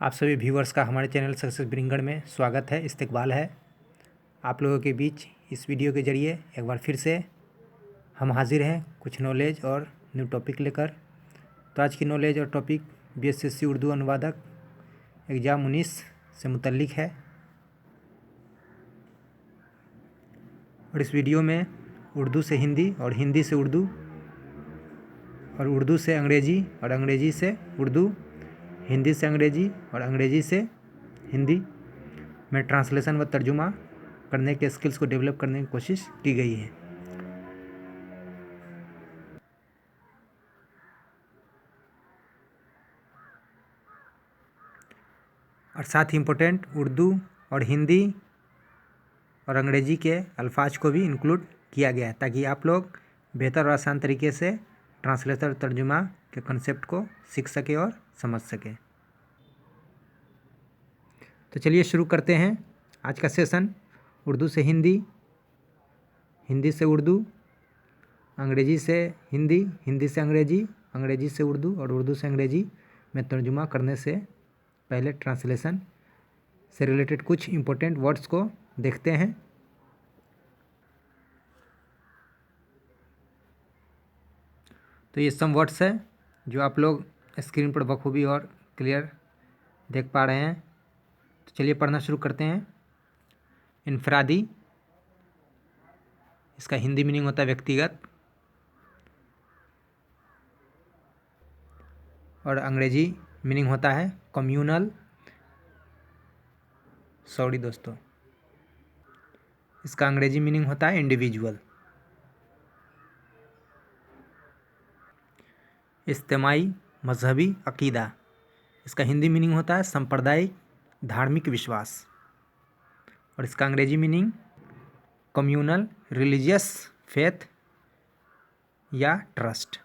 आप सभी व्यूवर्स का हमारे चैनल सक्सेस ब्रिंगर में स्वागत है, इस्तकबाल है। आप लोगों के बीच इस वीडियो के ज़रिए एक बार फिर से हम हाजिर हैं कुछ नॉलेज और न्यू टॉपिक लेकर। तो आज की नॉलेज और टॉपिक बीएसएससी उर्दू अनुवादक एग्ज़ाम 19 से मुतल्लिक है। और इस वीडियो में उर्दू से हिंदी और हिंदी से उर्दू और उर्दू से अंग्रेज़ी और अंग्रेज़ी से उर्दू, हिंदी से अंग्रेज़ी और अंग्रेज़ी से हिंदी में ट्रांसलेशन व तर्जुमा करने के स्किल्स को डेवलप करने की कोशिश की गई है। और साथ ही इम्पोर्टेंट उर्दू और हिंदी और अंग्रेज़ी के अल्फाज को भी इंक्लूड किया गया है ताकि आप लोग बेहतर और आसान तरीके से ट्रांसलेटर और तर्जुमा के कंसेप्ट को सीख सके और समझ सके। तो चलिए शुरू करते हैं आज का सेशन। उर्दू से हिंदी, हिंदी से उर्दू, अंग्रेज़ी से हिंदी, हिंदी से अंग्रेज़ी, अंग्रेज़ी से उर्दू और उर्दू से अंग्रेज़ी में तर्जुमा करने से पहले ट्रांसलेशन से रिलेटेड कुछ इम्पोर्टेंट वर्ड्स को देखते हैं। तो ये सम वर्ड्स है जो आप लोग स्क्रीन पर बखूबी और क्लियर देख पा रहे हैं। तो चलिए पढ़ना शुरू करते हैं। इनफरादी, इसका हिंदी मीनिंग होता है व्यक्तिगत और अंग्रेजी मीनिंग होता है कम्यूनल। सॉरी दोस्तों, इसका अंग्रेजी मीनिंग होता है इंडिविजुअल। इज्तिमाई मजहबी अकीदा, इसका हिंदी मीनिंग होता है सांप्रदायिक धार्मिक विश्वास और इसका अंग्रेजी मीनिंग कम्यूनल रिलीजियस फेथ या ट्रस्ट।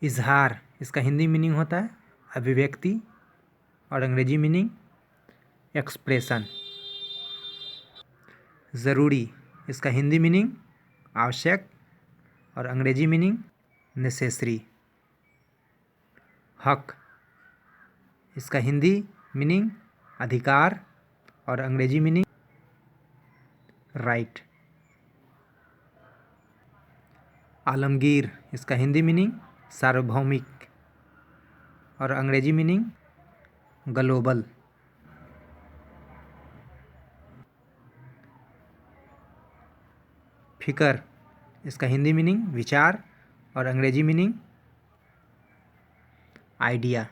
इजहार, इसका हिंदी मीनिंग होता है अभिव्यक्ति और अंग्रेजी मीनिंग एक्सप्रेशन। ज़रूरी, इसका हिंदी मीनिंग आवश्यक और अंग्रेजी मीनिंग नेसेसरी। हक, इसका हिंदी मीनिंग अधिकार और अंग्रेजी मीनिंग राइट। आलमगीर, इसका हिंदी मीनिंग सार्वभौमिक और अंग्रेजी मीनिंग ग्लोबल। फिकर, इसका हिंदी मीनिंग विचार और अंग्रेजी मीनिंग आइडिया।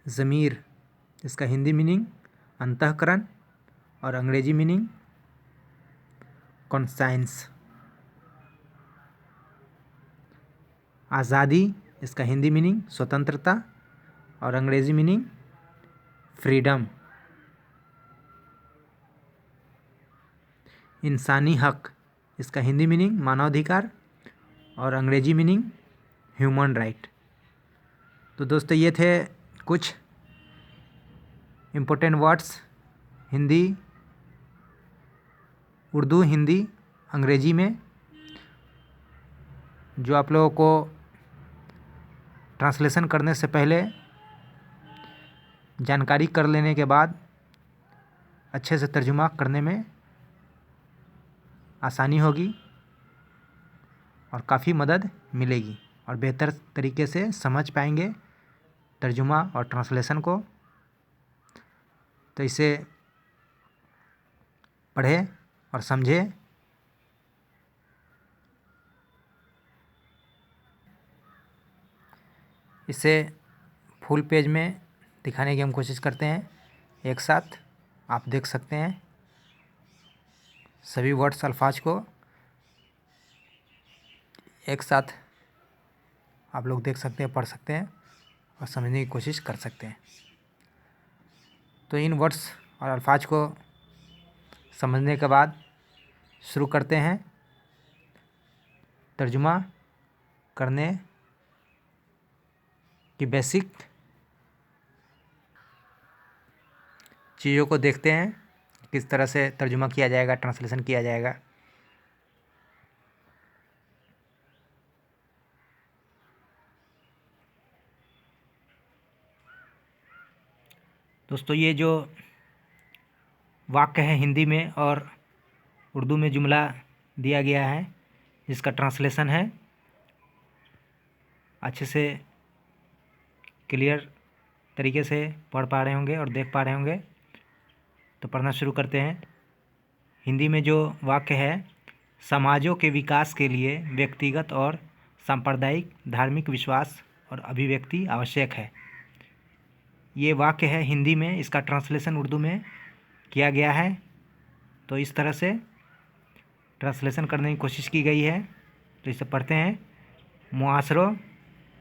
ज़मीर, इसका हिंदी मीनिंग अंतःकरण और अंग्रेजी मीनिंग कॉन्साइंस। आज़ादी, इसका हिंदी मीनिंग स्वतंत्रता और अंग्रेजी मीनिंग फ्रीडम। इंसानी हक, इसका हिंदी मीनिंग मानवाधिकार और अंग्रेजी मीनिंग ह्यूमन राइट। तो दोस्तों ये थे कुछ इम्पोर्टेंट वर्ड्स हिंदी, उर्दू, हिंदी, अंग्रेजी में जो आप लोगों को ट्रांसलेशन करने से पहले जानकारी कर लेने के बाद अच्छे से तर्जुमा करने में आसानी होगी और काफ़ी मदद मिलेगी और बेहतर तरीके से समझ पाएंगे तर्जुमा और ट्रांसलेशन को। तो इसे पढ़ें और समझें। इसे फुल पेज में दिखाने की हम कोशिश करते हैं। एक साथ आप देख सकते हैं सभी वर्ड्स अल्फाज को एक साथ आप लोग देख सकते हैं, पढ़ सकते हैं और समझने की कोशिश कर सकते हैं। तो इन वर्ड्स और अल्फाज को समझने के बाद शुरू करते हैं तर्जुमा करने की बेसिक चीज़ों को देखते हैं, किस तरह से तर्जुमा किया जाएगा, ट्रांसलेशन किया जाएगा। दोस्तों ये जो वाक्य है हिंदी में और उर्दू में जुमला दिया गया है, जिसका ट्रांसलेशन है, अच्छे से क्लियर तरीके से पढ़ पा रहे होंगे और देख पा रहे होंगे। तो पढ़ना शुरू करते हैं। हिंदी में जो वाक्य है, समाजों के विकास के लिए व्यक्तिगत और सांप्रदायिक धार्मिक विश्वास और अभिव्यक्ति आवश्यक है। ये वाक्य है हिंदी में, इसका ट्रांसलेशन उर्दू में किया गया है। तो इस तरह से ट्रांसलेशन करने की कोशिश की गई है। तो इसे पढ़ते हैं। मुआशरों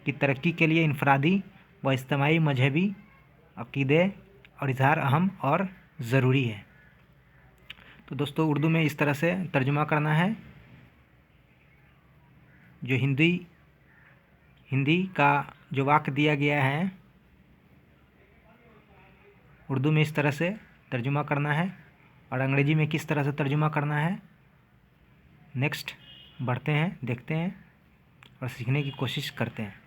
की तरक्की के लिए इनफरादी व इज्तिमाई मजहबी अक़ीदे और इजहार अहम और ज़रूरी है। तो दोस्तों उर्दू में इस तरह से तर्जुमा करना है। जो हिंदी का जो वाक्य दिया गया है, उर्दू में इस तरह से तर्जुमा करना है और अंग्रेजी में किस तरह से तर्जुमा करना है। नेक्स्ट बढ़ते हैं, देखते हैं और सीखने की कोशिश करते हैं।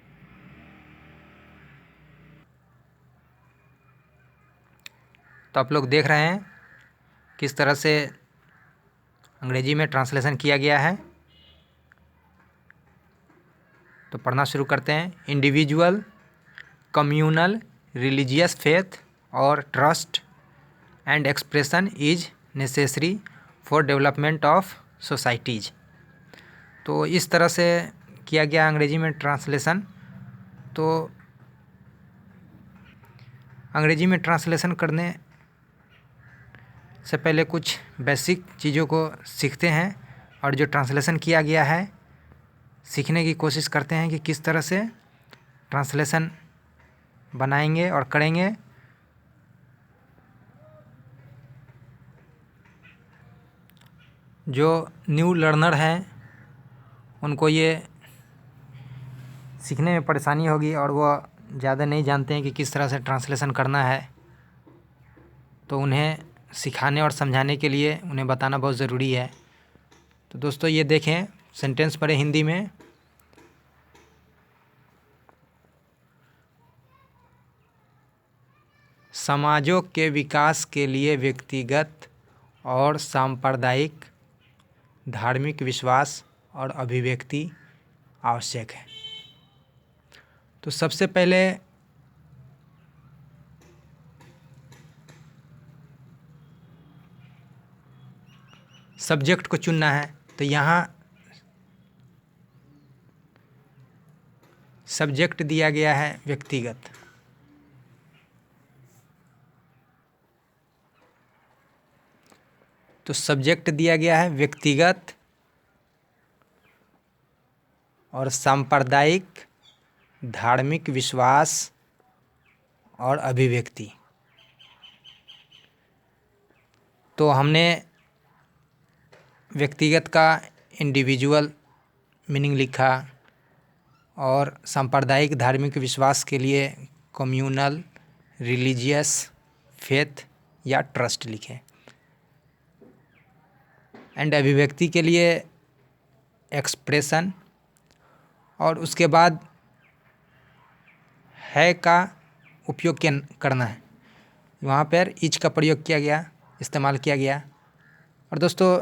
तो आप लोग देख रहे हैं किस तरह से अंग्रेजी में ट्रांसलेशन किया गया है। तो पढ़ना शुरू करते हैं। इंडिविजुअल, कम्यूनल, रिलीजियस फेथ और trust and expression is necessary for development of societies. तो इस तरह से किया गया अंग्रेजी में ट्रांसलेशन। तो अंग्रेजी में ट्रांसलेशन करने से पहले कुछ बेसिक चीज़ों को सीखते हैं और जो ट्रांसलेशन किया गया है सीखने की कोशिश करते हैं कि किस तरह से ट्रांसलेशन बनाएंगे और करेंगे। जो न्यू लर्नर हैं उनको ये सीखने में परेशानी होगी और वह ज़्यादा नहीं जानते हैं कि किस तरह से ट्रांसलेशन करना है। तो उन्हें सिखाने और समझाने के लिए उन्हें बताना बहुत ज़रूरी है। तो दोस्तों ये देखें, सेंटेंस पढ़े हिंदी में। समाजों के विकास के लिए व्यक्तिगत और सांप्रदायिक धार्मिक विश्वास और अभिव्यक्ति आवश्यक है। तो सबसे पहले सब्जेक्ट को चुनना है। तो यहाँ सब्जेक्ट दिया गया है व्यक्तिगत। तो सब्जेक्ट दिया गया है व्यक्तिगत और सांप्रदायिक धार्मिक विश्वास और अभिव्यक्ति। तो हमने व्यक्तिगत का इंडिविजुअल मीनिंग लिखा और सांप्रदायिक धार्मिक विश्वास के लिए कम्यूनल, रिलीजियस फेथ या ट्रस्ट लिखे। एंड अभिव्यक्ति के लिए एक्सप्रेशन, और उसके बाद है का उपयोग करना है। वहाँ पर इच का प्रयोग किया गया, इस्तेमाल किया गया। और दोस्तों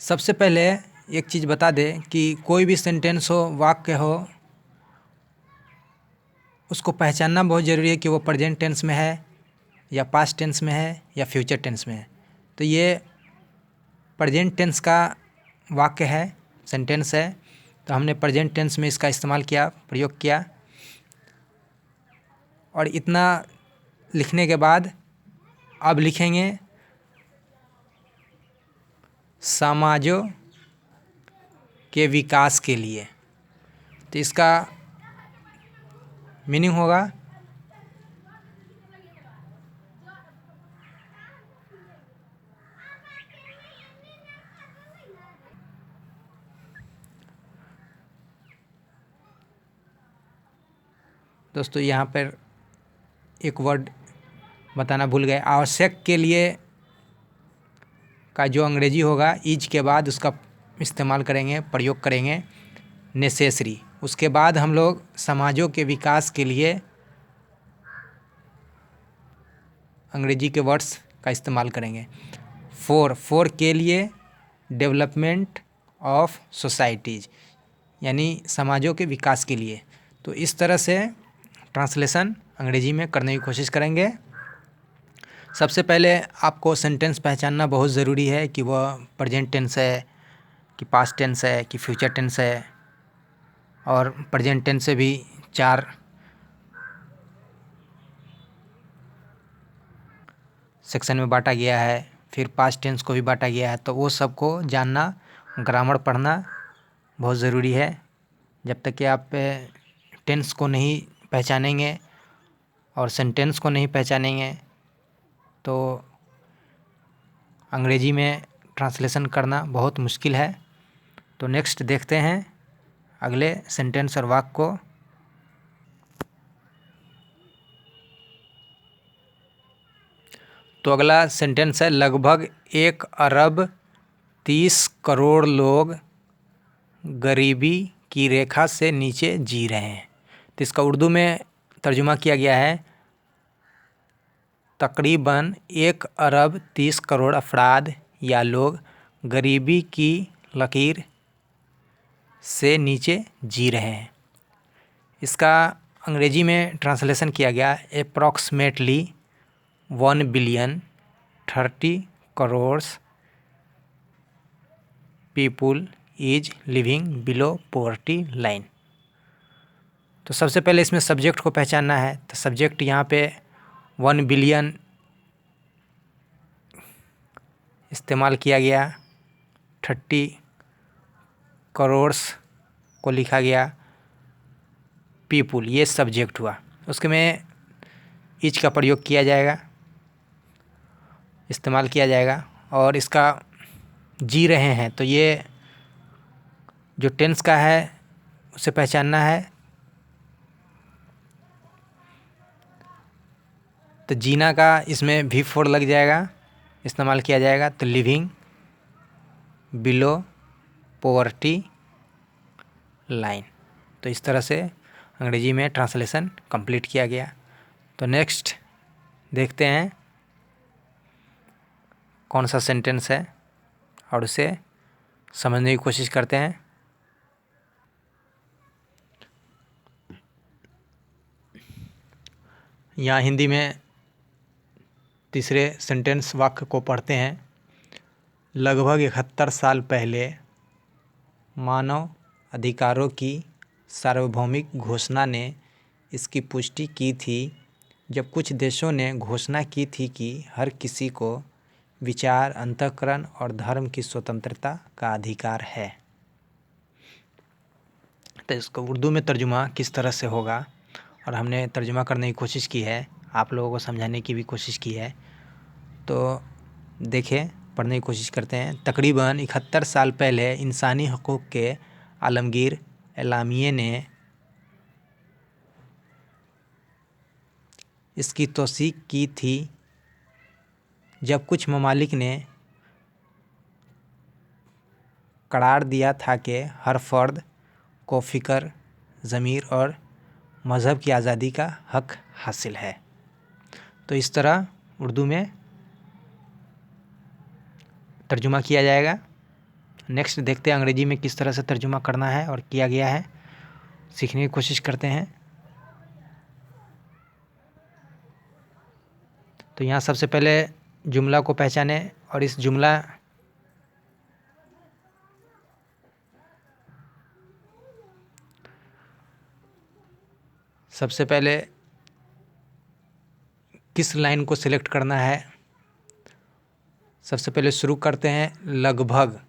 सबसे पहले एक चीज़ बता दें कि कोई भी सेंटेंस हो, वाक्य हो, उसको पहचानना बहुत ज़रूरी है कि वो प्रेजेंट टेंस में है या पास्ट टेंस में है या फ्यूचर टेंस में है। तो ये प्रेजेंट टेंस का वाक्य है, सेंटेंस है। तो हमने प्रेजेंट टेंस में इसका इस्तेमाल किया, प्रयोग किया। और इतना लिखने के बाद अब लिखेंगे समाजों के विकास के लिए। तो इसका मीनिंग होगा दोस्तों यहाँ पर एक वर्ड बताना भूल गए। आवश्यक के लिए का जो अंग्रेजी होगा इज के बाद उसका इस्तेमाल करेंगे, प्रयोग करेंगे नेसेसरी। उसके बाद हम लोग समाजों के विकास के लिए अंग्रेजी के वर्ड्स का इस्तेमाल करेंगे। फोर के लिए डेवलपमेंट ऑफ सोसाइटीज़, यानी समाजों के विकास के लिए। तो इस तरह से ट्रांसलेशन अंग्रेजी में करने की कोशिश करेंगे। सबसे पहले आपको सेंटेंस पहचानना बहुत ज़रूरी है कि वह प्रेजेंट टेंस है कि पास्ट टेंस है कि फ्यूचर टेंस है। और प्रेजेंट टेंस से भी 4 सेक्शन में बांटा गया है, फिर पास्ट टेंस को भी बांटा गया है। तो वो सबको जानना, ग्रामर पढ़ना बहुत ज़रूरी है। जब तक कि आप टेंस को नहीं पहचानेंगे और सेंटेंस को नहीं पहचानेंगे तो अंग्रेजी में ट्रांसलेशन करना बहुत मुश्किल है। तो नेक्स्ट देखते हैं अगले सेंटेंस और वाक्य को। तो अगला सेंटेंस है, लगभग 1 अरब 30 करोड़ लोग गरीबी की रेखा से नीचे जी रहे हैं। तो इसका उर्दू में तर्जुमा किया गया है, तकरीबन 1 अरब 30 करोड़ अफराद या लोग गरीबी की लकीर से नीचे जी रहे हैं। इसका अंग्रेजी में ट्रांसलेशन किया गया, approximately 1 billion 30 crore people is living below poverty line. तो सबसे पहले इसमें सब्जेक्ट को पहचानना है। तो सब्जेक्ट यहाँ पे 1 बिलियन इस्तेमाल किया गया, 30 करोड़ को लिखा गया, पीपुल ये सब्जेक्ट हुआ। उसके में इज का प्रयोग किया जाएगा, इस्तेमाल किया जाएगा। और इसका जी रहे हैं, तो ये जो टेंस का है उसे पहचानना है। तो जीना का इसमें V4 लग जाएगा, इस्तेमाल किया जाएगा। तो लिविंग बिलो पॉवर्टी लाइन। तो इस तरह से अंग्रेजी में ट्रांसलेशन कंप्लीट किया गया। तो नेक्स्ट देखते हैं कौन सा सेंटेंस है और उसे समझने की कोशिश करते हैं। यहाँ हिंदी में तीसरे सेंटेंस वाक्य को पढ़ते हैं। लगभग 71 साल पहले मानव अधिकारों की सार्वभौमिक घोषणा ने इसकी पुष्टि की थी, जब कुछ देशों ने घोषणा की थी कि हर किसी को विचार, अंतःकरण और धर्म की स्वतंत्रता का अधिकार है। तो इसको उर्दू में तर्जुमा किस तरह से होगा, और हमने तर्जुमा करने की कोशिश की है, आप लोगों को समझाने की भी कोशिश की है। तो देखें, पढ़ने की कोशिश करते हैं। तकरीबन 71 साल पहले इंसानी हकूक़ के आलमगीर एलामिये ने इसकी तौसीक की थी, जब कुछ ममालिक ने करार दिया था कि हर फर्द को फ़िक्र, ज़मीर और मज़हब की आज़ादी का हक हासिल है। तो इस तरह उर्दू में तर्जुमा किया जाएगा। नेक्स्ट देखते हैं अंग्रेजी में किस तरह से तर्जुमा करना है और किया गया है, सीखने की कोशिश करते हैं। तो यहाँ सबसे पहले जुमला को पहचाने, और इस जुमला सबसे पहले किस लाइन को सिलेक्ट करना है। सबसे पहले शुरू करते हैं, लगभग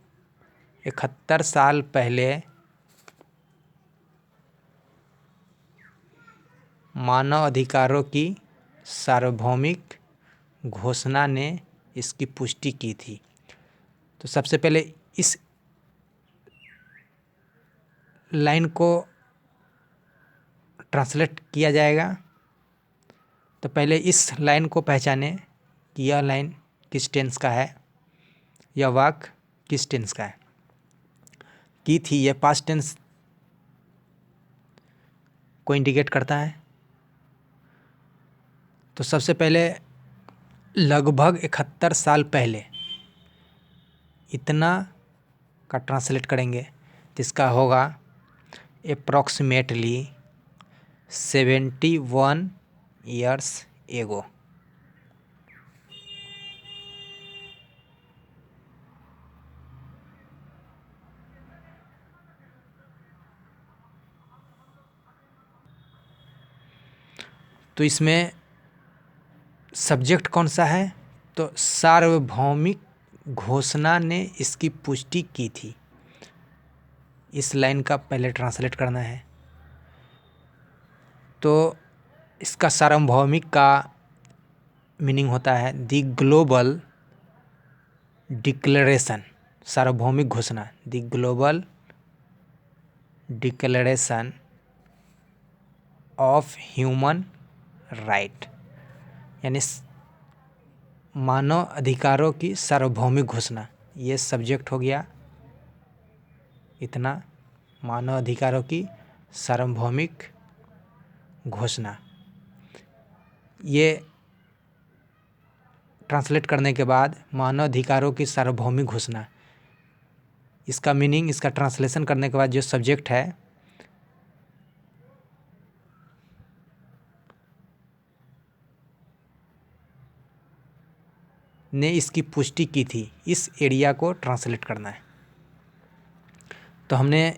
71 साल पहले मानव अधिकारों की सार्वभौमिक घोषणा ने इसकी पुष्टि की थी। तो सबसे पहले इस लाइन को ट्रांसलेट किया जाएगा। तो पहले इस लाइन को पहचाने कि यह लाइन किस टेंस का है, यह वाक्य किस टेंस का है। की थी, ये पास्ट टेंस को इंडिकेट करता है। तो सबसे पहले लगभग 71 साल पहले, इतना का ट्रांसलेट करेंगे तो इसका होगा अप्रॉक्सीमेटली 71 ईयर्स एगो। तो इसमें सब्जेक्ट कौन सा है? तो सार्वभौमिक घोषणा ने इसकी पुष्टि की थी। इस लाइन का पहले ट्रांसलेट करना है। तो इसका सार्वभौमिक का मीनिंग होता है द ग्लोबल डिक्लेरेशन, सार्वभौमिक घोषणा, the global declaration of human right, यानी मानव अधिकारों की सार्वभौमिक घोषणा। ये सब्जेक्ट हो गया इतना, मानव अधिकारों की सार्वभौमिक घोषणा। ये ट्रांसलेट करने के बाद मानव अधिकारों की सार्वभौमिक घोषणा, इसका मीनिंग, इसका ट्रांसलेशन करने के बाद जो सब्जेक्ट है ने इसकी पुष्टि की थी, इस एरिया को ट्रांसलेट करना है। तो हमने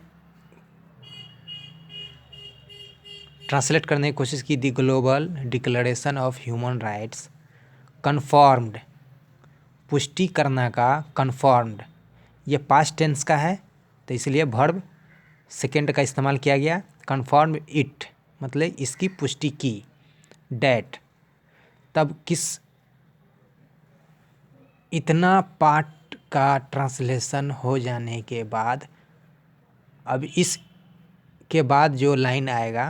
ट्रांसलेट करने की कोशिश की, the global declaration of human rights confirmed, पुष्टि करना का कन्फर्म्ड, ये पास्ट टेंस का है तो इसलिए वर्ब सेकेंड का इस्तेमाल किया गया। कन्फर्म्ड इट मतलब इसकी पुष्टि की, डैट, तब किस, इतना पार्ट का ट्रांसलेशन हो जाने के बाद अब इस के बाद जो लाइन आएगा,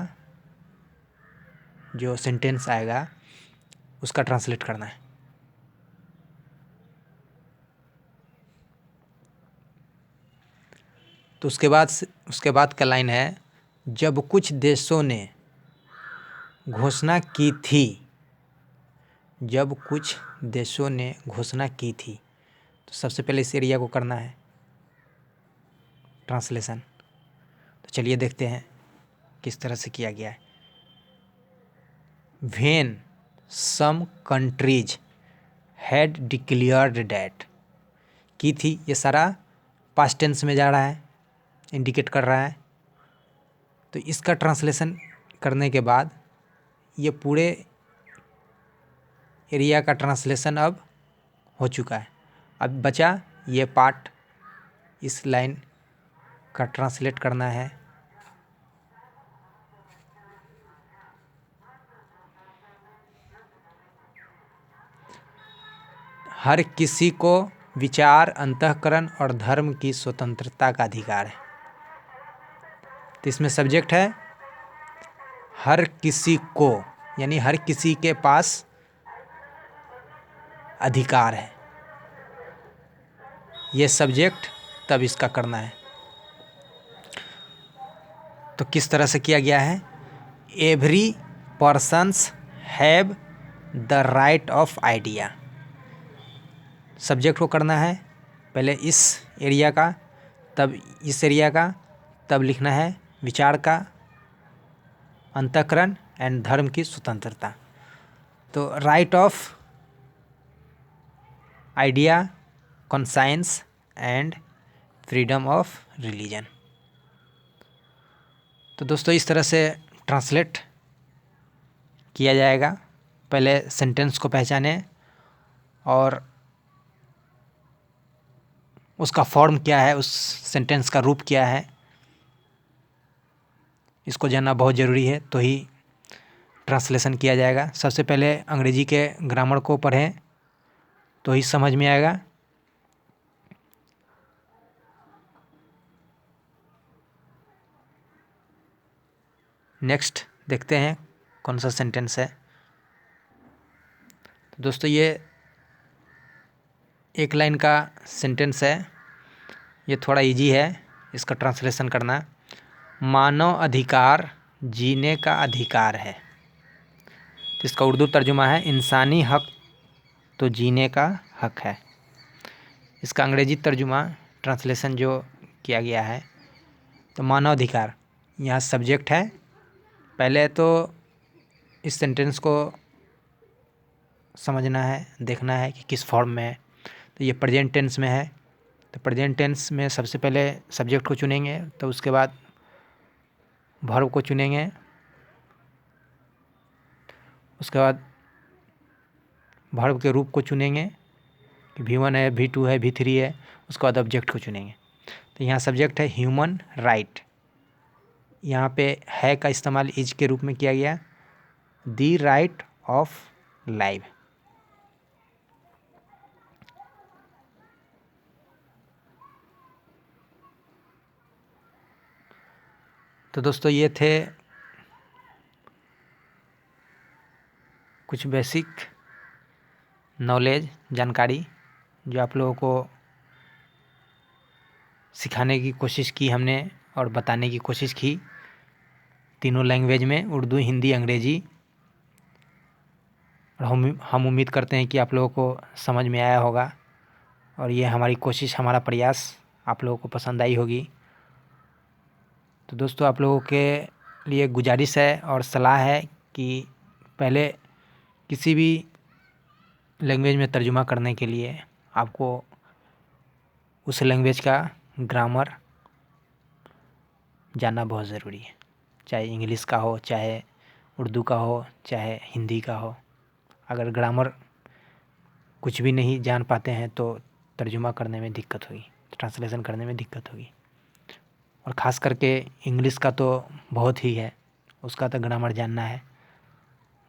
जो सेंटेंस आएगा, उसका ट्रांसलेट करना है। तो उसके बाद का लाइन है, जब कुछ देशों ने घोषणा की थी, जब कुछ देशों ने घोषणा की थी, तो सबसे पहले इस एरिया को करना है ट्रांसलेशन। तो चलिए देखते हैं किस तरह से किया गया है। When some countries had declared that, की थी, ये सारा पास्ट टेंस में जा रहा है, इंडिकेट कर रहा है। तो इसका ट्रांसलेशन करने के बाद ये पूरे एरिया का ट्रांसलेशन अब हो चुका है। अब बचा ये पार्ट, इस लाइन का ट्रांसलेट करना है। हर किसी को विचार, अंतःकरण और धर्म की स्वतंत्रता का अधिकार है। तो इसमें सब्जेक्ट है हर किसी को, यानी हर किसी के पास अधिकार है, ये सब्जेक्ट, तब इसका करना है। तो किस तरह से किया गया है? Every persons have the right of idea, subject को करना है पहले इस एरिया का, तब इस एरिया का, तब लिखना है विचार का, अंतःकरण एंड धर्म की स्वतंत्रता। तो right of idea, conscience and freedom of religion. तो दोस्तों इस तरह से ट्रांसलेट किया जाएगा। पहले सेंटेंस को पहचानें और उसका फॉर्म क्या है, उस सेंटेंस का रूप क्या है, इसको जानना बहुत ज़रूरी है, तो ही ट्रांसलेशन किया जाएगा। सबसे पहले अंग्रेजी के ग्रामर को पढ़ें तो ही समझ में आएगा। नेक्स्ट देखते हैं कौन सा सेंटेंस है। तो दोस्तों ये एक लाइन का सेंटेंस है, ये थोड़ा इजी है, इसका ट्रांसलेशन करना। मानव अधिकार जीने का अधिकार है, तो इसका उर्दू तर्जुमा है इंसानी हक तो जीने का हक है। इसका अंग्रेजी तर्जुमा ट्रांसलेशन जो किया गया है, तो मानव अधिकार यहाँ सब्जेक्ट है। पहले तो इस सेंटेंस को समझना है, देखना है कि किस फॉर्म में है। तो ये प्रेजेंट टेंस में है, तो प्रेजेंट टेंस में सबसे पहले सब्जेक्ट को चुनेंगे, तो उसके बाद वर्ब को चुनेंगे, उसके बाद वर्ब के रूप को चुनेंगे कि V1 है, V2 है, V3 है, उसके बाद ऑब्जेक्ट को चुनेंगे। तो यहाँ सब्जेक्ट है ह्यूमन राइट, यहाँ पे है का इस्तेमाल इज के रूप में किया गया, दी राइट ऑफ लाइफ। तो दोस्तों ये थे कुछ बेसिक नॉलेज, जानकारी जो आप लोगों को सिखाने की कोशिश की हमने और बताने की कोशिश की तीनों लैंग्वेज में, उर्दू, हिंदी, अंग्रेजी। और हम उम्मीद करते हैं कि आप लोगों को समझ में आया होगा और ये हमारी कोशिश, हमारा प्रयास आप लोगों को पसंद आई होगी। तो दोस्तों आप लोगों के लिए गुजारिश है और सलाह है कि पहले किसी भी लैंग्वेज में तर्जुमा करने के लिए आपको उस लैंग्वेज का ग्रामर जानना बहुत ज़रूरी है, चाहे इंग्लिश का हो, चाहे उर्दू का हो, चाहे हिंदी का हो। अगर ग्रामर कुछ भी नहीं जान पाते हैं तो तर्जुमा करने में दिक्कत होगी, ट्रांसलेशन करने में दिक्कत होगी। और ख़ास करके इंग्लिश का तो बहुत ही है, उसका तो ग्रामर जानना है।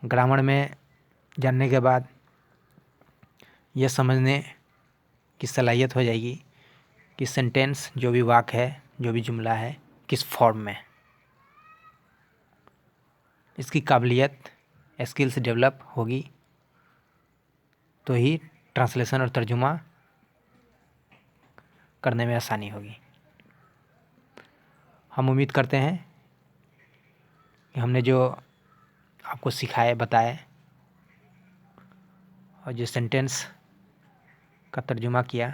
ग्रामर में जानने के बाद यह समझने की सलाहियत हो जाएगी कि सेंटेंस, जो भी वाक्य है, जो भी जुमला है, किस फॉर्म में। इसकी काबिलियत, स्किल्स डेवलप होगी तो ही ट्रांसलेशन और तर्जुमा करने में आसानी होगी। हम उम्मीद करते हैं कि हमने जो आपको सिखाए, बताए और जो सेंटेंस का तर्जुमा किया,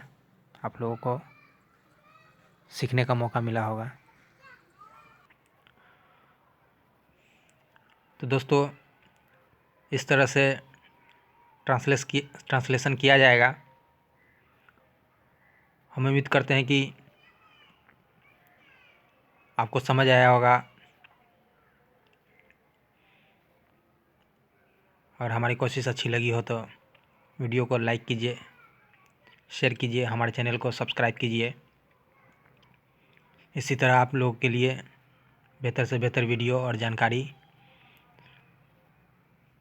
आप लोगों को सीखने का मौका मिला होगा। तो दोस्तों इस तरह से ट्रांसलेशन किया जाएगा। हम उम्मीद करते हैं कि आपको समझ आया होगा और हमारी कोशिश अच्छी लगी हो तो वीडियो को लाइक कीजिए, शेयर कीजिए, हमारे चैनल को सब्सक्राइब कीजिए। इसी तरह आप लोगों के लिए बेहतर से बेहतर वीडियो और जानकारी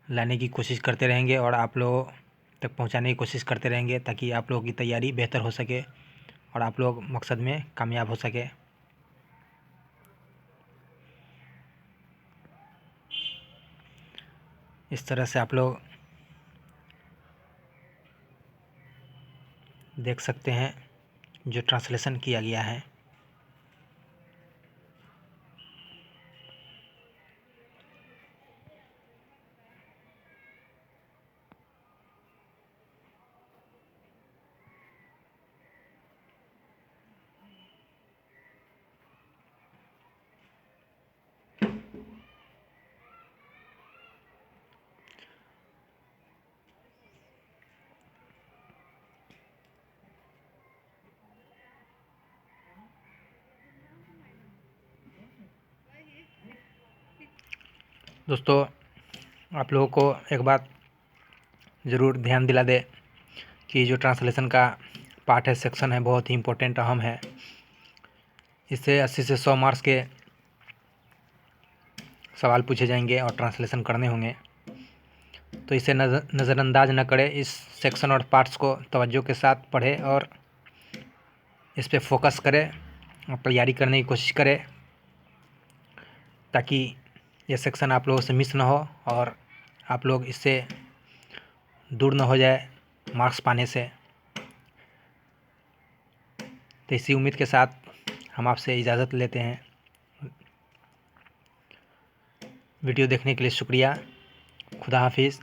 लाने की कोशिश करते रहेंगे और आप लोगों तक पहुंचाने की कोशिश करते रहेंगे, ताकि आप लोगों की तैयारी बेहतर हो सके और आप लोग मकसद में कामयाब हो सके। इस तरह से आप लोग देख सकते हैं जो ट्रांसलेशन किया गया है। दोस्तों आप लोगों को एक बात ज़रूर ध्यान दिला दे कि जो ट्रांसलेशन का पार्ट है, सेक्शन है, बहुत ही इम्पोर्टेंट, अहम है। इससे 80 से 100 मार्क्स के सवाल पूछे जाएंगे और ट्रांसलेशन करने होंगे। तो इसे नज़रअंदाज न करें। इस सेक्शन और पार्ट्स को तवज्जो के साथ पढ़ें और इस पे फोकस करें और तैयारी करने की कोशिश करें, ताकि ये सेक्शन आप लोगों से मिस ना हो और आप लोग इससे दूर ना हो जाए मार्क्स पाने से। तो इसी उम्मीद के साथ हम आपसे इजाज़त लेते हैं। वीडियो देखने के लिए शुक्रिया। खुदा हाफिज़।